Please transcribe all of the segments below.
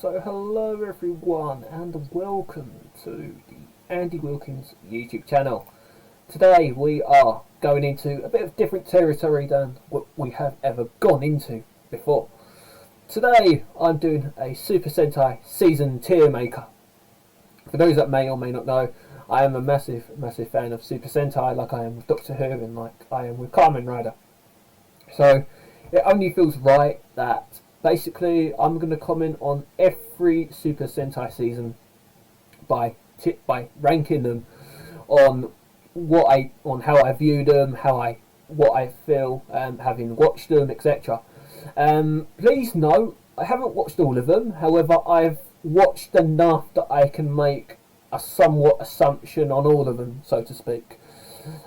So hello everyone and welcome to the Andy Wilkins YouTube channel. Today we are going into a bit of different territory than what we have ever gone into before. Today I'm doing a Super Sentai season tier maker. For those that may or may not know, I am a massive fan of Super Sentai, like I am with Doctor Who and like I am with Kamen Rider. So it only feels right that basically I'm going to comment on every Super Sentai season by ranking them on on how I view them, what I feel having watched them, etc. Please note I haven't watched all of them. However, I've watched enough that I can make a somewhat assumption on all of them, so to speak.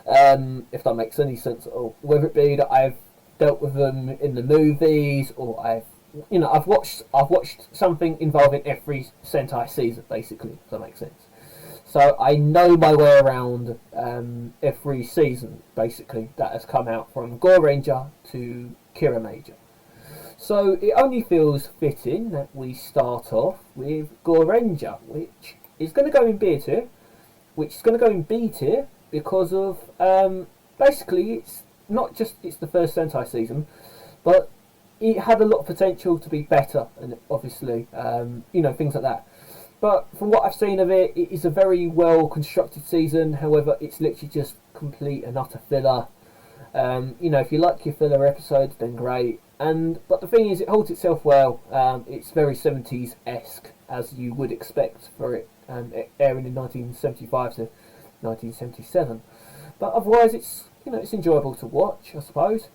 If that makes any sense at all. Whether it be that I've dealt with them in the movies, or I've watched something involving every Sentai season, basically, if that makes sense. So I know my way around every season, basically, that has come out from Gorenger to Kiramager. So it only feels fitting that we start off with Gorenger, which is going to go in B tier, which is going to go in B tier because of basically it's not just it's the first Sentai season, but it had a lot of potential to be better, and obviously things like that. But from what I've seen of it, it is a very well constructed season. However, it's literally just complete and utter filler. If you like your filler episodes, then great. But the thing is, it holds itself well. It's very 70s-esque, as you would expect for it airing in 1975 to 1977. But otherwise, it's enjoyable to watch, I suppose.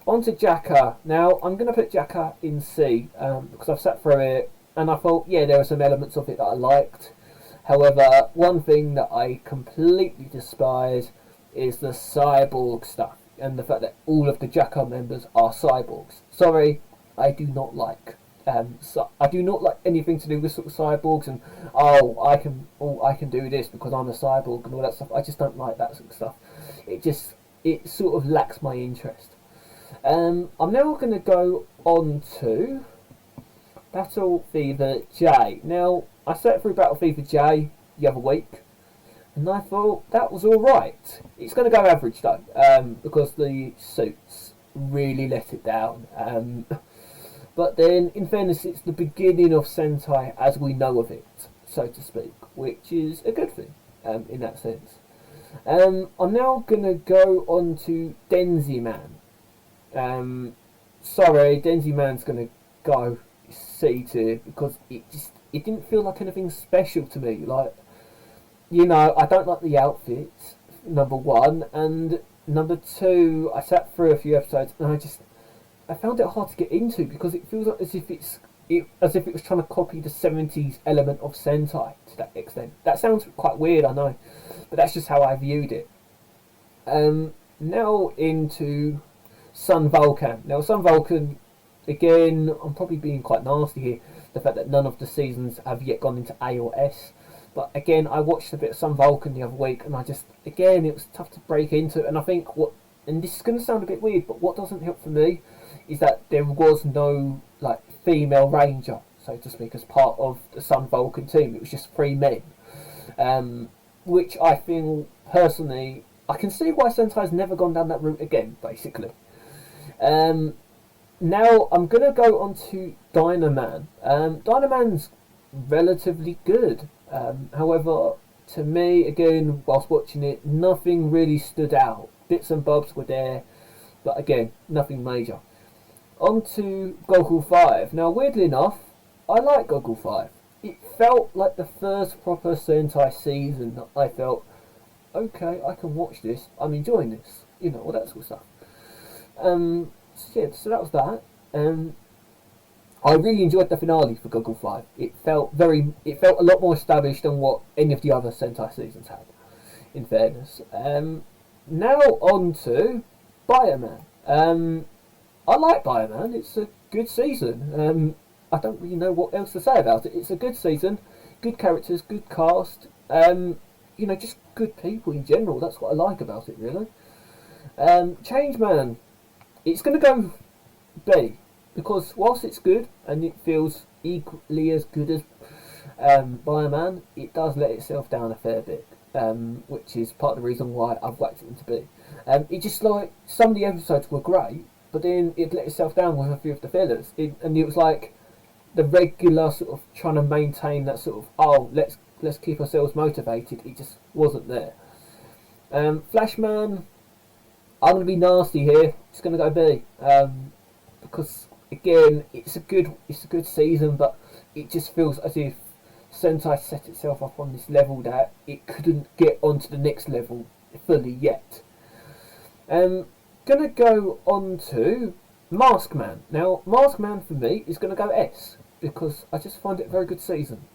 On to Jacka. Now, I'm going to put Jacka in C because I've sat through it and I thought, yeah, there were some elements of it that I liked. However, one thing that I completely despise is the cyborg stuff and the fact that all of the Jacka members are cyborgs. Sorry, I do not like. I do not like anything to do with sort of cyborgs and I can do this because I'm a cyborg and all that stuff. I just don't like that sort of stuff. It sort of lacks my interest. I'm now going to go on to Battle Fever J. Now, I sat through Battle Fever J the other week, and I thought that was alright. It's going to go average though, because the suits really let it down. But then, in fairness, it's the beginning of Sentai as we know of it, so to speak, which is a good thing in that sense. I'm now going to go on to Denziman. Sorry, Denziman's going to go C tier because it didn't feel like anything special to me. Like, I don't like the outfits, number one, and number two, I sat through a few episodes and I found it hard to get into because it feels like as if it was trying to copy the 70s element of Sentai to that extent. That sounds quite weird, I know, but that's just how I viewed it. Now into Sun Vulcan. Now, Sun Vulcan, again, I'm probably being quite nasty here, the fact that none of the seasons have yet gone into A or S. But again, I watched a bit of Sun Vulcan the other week, and it was tough to break into. And I think and this is going to sound a bit weird, but what doesn't help for me is that there was no female ranger, so to speak, as part of the Sun Vulcan team. It was just 3 men, which I feel personally, I can see why Sentai's never gone down that route again, basically. Now I'm going to go on to Dynaman. Dynaman's relatively good. However, to me, again, whilst watching it, nothing really stood out. Bits and bobs were there, but again, nothing major. On to Goggle 5. Now, weirdly enough, I like Goggle 5. It felt like the first proper Sentai season that I felt, okay, I can watch this, I'm enjoying this, all that sort of stuff. So that was that. I really enjoyed the finale for Goggle 5. It felt a lot more established than what any of the other Sentai seasons had, in fairness. Now on to Bioman. I like Bioman. It's a good season. I don't really know what else to say about it. It's a good season, good characters, good cast. Just good people in general. That's what I like about it, really. Changeman. It's going to go B because whilst it's good and it feels equally as good as Bioman, it does let itself down a fair bit, which is part of the reason why I've whacked it into B. It just like some of the episodes were great, but then it let itself down with a few of the fillers, and it was like the regular sort of trying to maintain that sort of let's keep ourselves motivated. It just wasn't there. Flashman, I'm gonna be nasty here. It's gonna go B, because again it's a good season, but it just feels as if Sentai set itself up on this level that it couldn't get onto the next level fully yet. Gonna go on to Maskman. Now, Maskman for me is gonna go S because I just find it a very good season.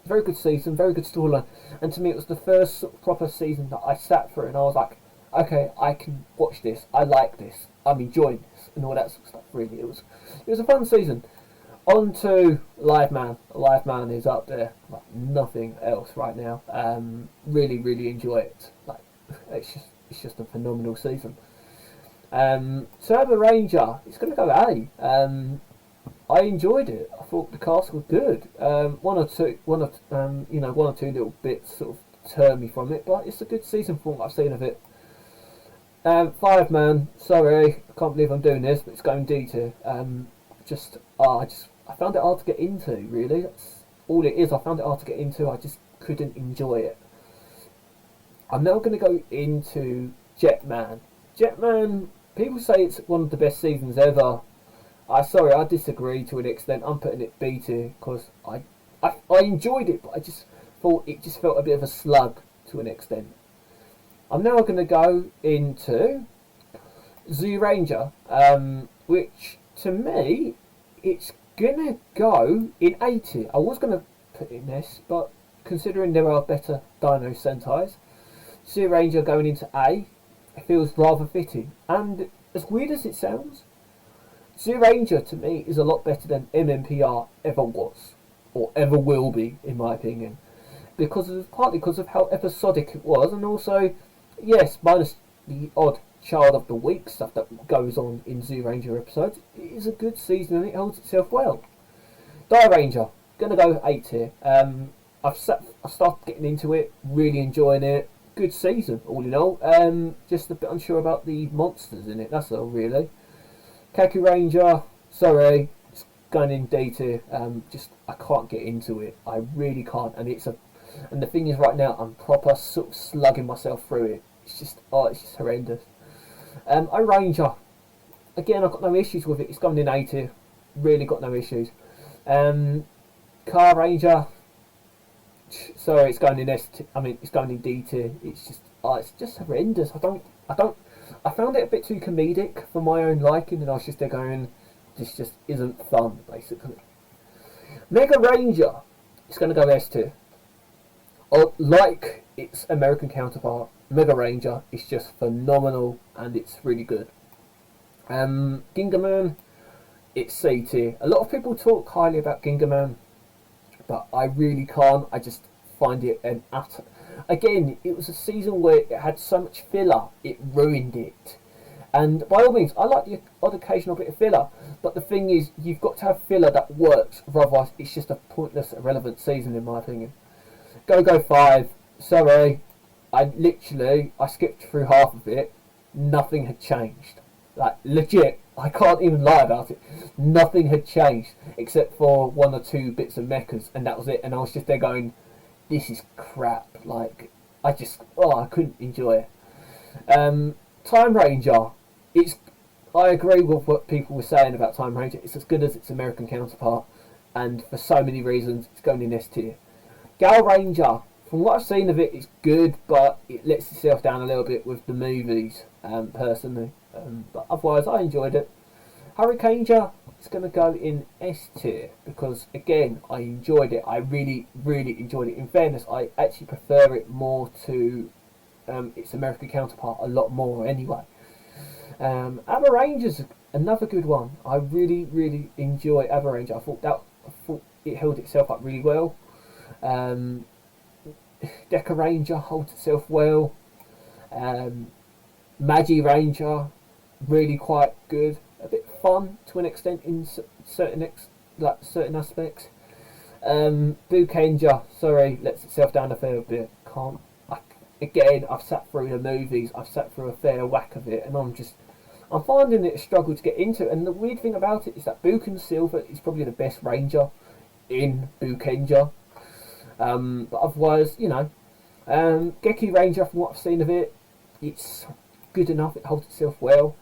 Very good season, very good storyline, and to me it was the first sort of proper season that I sat through and I was like, okay, I can watch this. I like this. I'm enjoying this and all that sort of stuff. Really, it was a fun season. On to Live Man. Live Man is up there like nothing else right now. Really enjoy it. Like it's just a phenomenal season. So Ava Ranger, it's going to go A. I enjoyed it. I thought the cast was good. One or two little bits sort of turned me from it, but it's a good season from what I've seen of it. 5 Man, sorry, I can't believe I'm doing this, but it's going D tier. I found it hard to get into. Really, that's all it is. I found it hard to get into. I just couldn't enjoy it. I'm now going to go into Jetman. Jetman, people say it's one of the best seasons ever. I disagree to an extent. I'm putting it B tier because I enjoyed it, but I just thought it just felt a bit of a slug to an extent. I'm now going to go into Gorenger, which to me it's gonna go in A tier. I was gonna put it in S, but considering there are better Dino Sentais, Gorenger going into A, it feels rather fitting. And as weird as it sounds, Gorenger to me is a lot better than MMPR ever was, or ever will be, in my opinion, partly because of how episodic it was, and also, yes, minus the odd Child of the Week stuff that goes on in Gorenger episodes, it is a good season and it holds itself well. Ranger, gonna go 8 here. I've started getting into it, really enjoying it. Good season, all in all. Just a bit unsure about the monsters in it, that's all really. Ranger, sorry, it's going in D tier. I can't get into it. I really can't, and the thing is, right now I'm proper sort of slugging myself through it. It's just horrendous. Ranger, again, I've got no issues with it. It's going in A tier. Really got no issues. Car Ranger, sorry, it's going in it's going in D tier. It's just horrendous. I found it a bit too comedic for my own liking, and I was just there going, this just isn't fun, basically. Mega Ranger, it's going to go S tier. Like its American counterpart, Mega Ranger is just phenomenal and it's really good. Gingaman, it's C tier. A lot of people talk highly about Gingaman, but I really can't. I just find it an utter... Again, it was a season where it had so much filler, it ruined it. And by all means, I like the odd occasional bit of filler, but the thing is, you've got to have filler that works, otherwise it's just a pointless, irrelevant season in my opinion. Go 5, sorry, I skipped through half of it, nothing had changed. Like, legit, I can't even lie about it. Nothing had changed, except for 1 or 2 bits of mechas, and that was it, and I was just there going, this is crap. Like, I couldn't enjoy it. Time Ranger, I agree with what people were saying about Time Ranger. It's as good as its American counterpart, and for so many reasons, it's going in S tier. Gal Ranger, from what I've seen of it, it's good, but it lets itself down a little bit with the movies, personally. But otherwise, I enjoyed it. Hurricaneger, it's going to go in S tier, because again, I enjoyed it. I really enjoyed it. In fairness, I actually prefer it more to its American counterpart a lot more anyway. Ava Rangers, another good one. I really enjoy Ava Ranger. I thought it held itself up really well. Deca Ranger holds itself well. Magi Ranger, really quite good. A bit fun to an extent in certain like certain aspects. Gorenger, sorry, lets itself down a fair bit. Again, I've sat through the movies, I've sat through a fair whack of it, and I'm finding it a struggle to get into it. And the weird thing about it is that Buken Silver is probably the best Ranger in Gorenger. But otherwise, Geki Ranger, from what I've seen of it, it's good enough, it holds itself well.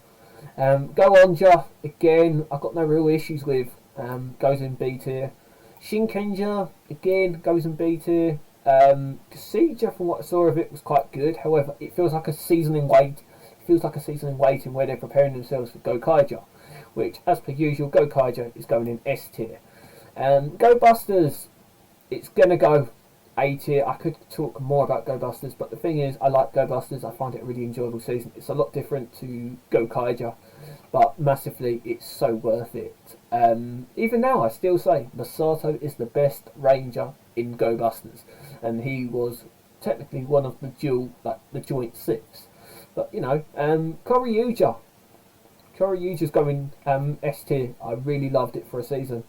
Gorenger, again, I've got no real issues with, goes in B tier. Shinkenger, again, goes in B tier. Gorenger, from what I saw of it, was quite good. However, it feels like a season in wait. It feels like a season in waiting where they're preparing themselves for Gorenger, which, as per usual, Gorenger is going in S tier. Go Busters, it's gonna go A tier. I could talk more about Go Busters, but the thing is, I like Go Busters. I find it a really enjoyable season. It's a lot different to Gorenger, but massively, it's so worth it. Even now, I still say Masato is the best Ranger in Go Busters, and he was technically one of the joint six. But Koryuja's going S tier. I really loved it for a season.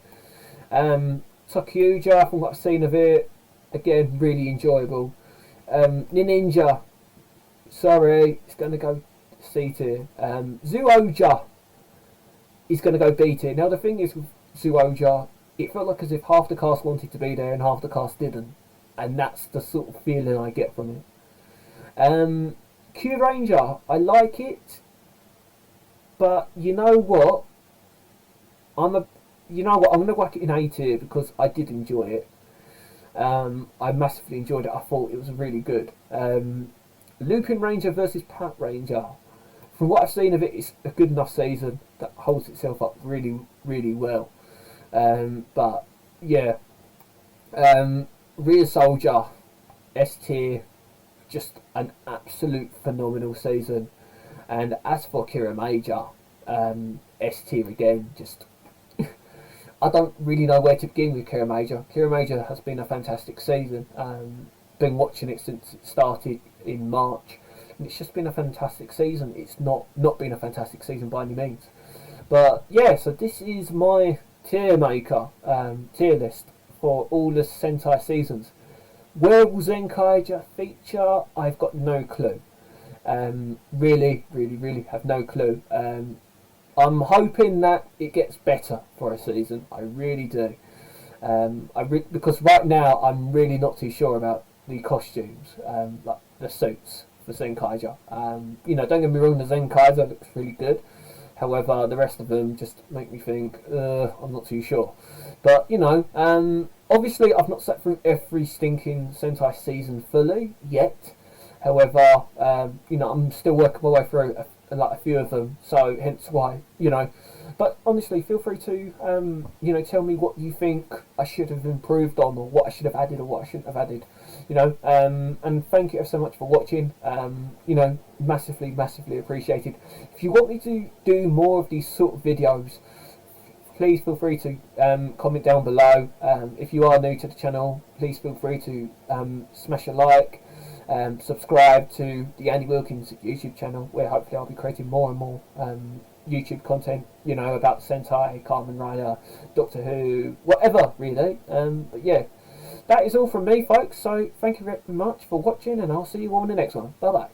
Tokyuja, from what I've seen of it, again, really enjoyable. Ninja, sorry, it's going to go C tier. Zuoja is going to go B tier. Now the thing is with Zuoja, it felt like as if half the cast wanted to be there and half the cast didn't, and that's the sort of feeling I get from it. Gorenger, I like it, but you know what? I'm going to whack it in A tier because I did enjoy it. I massively enjoyed it. I thought it was really good. Lupin Ranger versus Pat Ranger. From what I've seen of it, it's a good enough season that holds itself up really, really well. But yeah, Rear Soldier, S tier, just an absolute phenomenal season. And as for Kiramager, S tier again, just I don't really know where to begin with Kiramager. Kiramager has been a fantastic season. Been watching it since it started in March, and it's just been a fantastic season. It's not been a fantastic season by any means. But yeah, so this is my tier list for all the Sentai seasons. Where will Zenkaiger feature? I've got no clue. Really have no clue. I'm hoping that it gets better for a season. I really do. Because right now I'm really not too sure about the costumes, like the suits for Zenkaiger. Don't get me wrong, the Zenkaiger looks really good. However, the rest of them just make me think, I'm not too sure. But, obviously I've not sat through every stinking Sentai season fully yet. However, I'm still working my way through a few of them, so hence why, But honestly, feel free to, tell me what you think I should have improved on, or what I should have added, or what I shouldn't have added, And thank you so much for watching. Massively appreciated. If you want me to do more of these sort of videos, please feel free to comment down below. If you are new to the channel, please feel free to smash a like. Subscribe to the Andy Wilkins YouTube channel, where hopefully I'll be creating more and more YouTube content, about Sentai, Kamen Rider, Doctor Who, whatever really. But yeah, that is all from me, folks, so thank you very much for watching, and I'll see you all in the next one. Bye bye.